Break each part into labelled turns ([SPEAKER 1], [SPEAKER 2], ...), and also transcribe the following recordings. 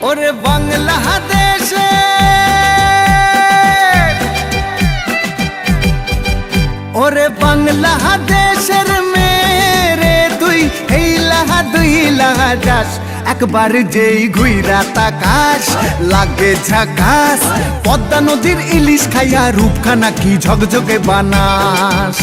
[SPEAKER 1] ওরে বাংলাদেশে ওরে বাংলাদেশের মেরে তুই এই লাহা দুই লাহা যাস একবার যেই ঘুইরা তাকাস লাগে ঝাকাস পদ্মা নদীর ইলিশ খাইয়া রূপখানা কি ঝকঝকে বানাস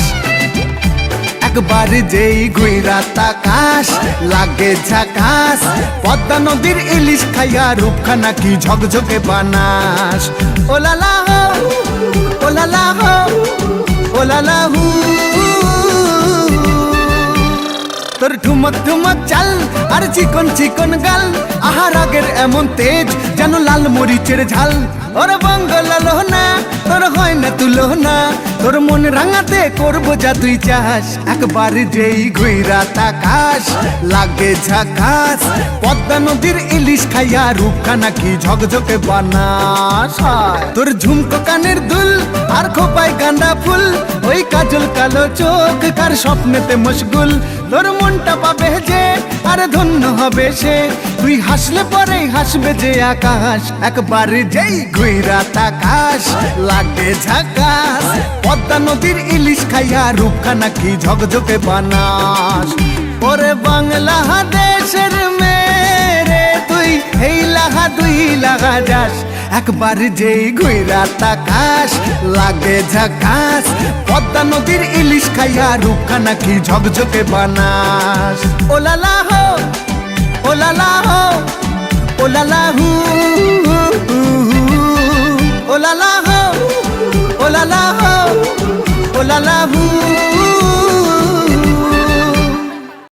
[SPEAKER 1] একবার যেই ঘুইরা তাকাস লাগে ঝাকাস পদ্মা নদীর ইলিশ খাইয়া রূপখানা কি ঝকঝকে বানাস ওলালা হো ওলালা হো ওলালা হু তোর ঠুমক ঠুমক চাল আর চিকন চিকন গাল আহার আগের এমন তেজ যেন লাল মরিচের ঝাল ওর বঙ্গলালো না তোর হয় না তুলো না তোর মন রাঙাতে করবো যা তুই চাস একবার যেই ঘুইরা তাকাস লাগে ঝাকাস পদ্মা নদীর ইলিশ খাইয়া রূপখানা কি ঝকঝকে বানাস তোর ঝুমকো কানের দুল আর খোপায় গাঁদা ফুল ওই কাজল কালো চোখ কার স্বপ্নেতে মশগুল তোর মনটা পাবে যে আর ধন্য হবে সে তুই হাসলে পরে হাসবে যে আকাশ একবার যেই ঘুইরা তাকাস লাগে ঝাকাস পদ্মা নদীর ইলিশ খাইয়া রূপখানা কি ঝকঝকে বানাস ওরে বাংলাদেশের মেরে তুই এই লাহা দুই লাহা যাস একবার যেই ঘুইরা তাকাস লাগে ঝাকাস পদ্মা নদীর ইলিশ খাইয়া রূপখানা কি ঝকঝকে বানাস ওলালা হো ওলালা হো ওলালা হু ওলালা হো ওলালা হো ওলালা হু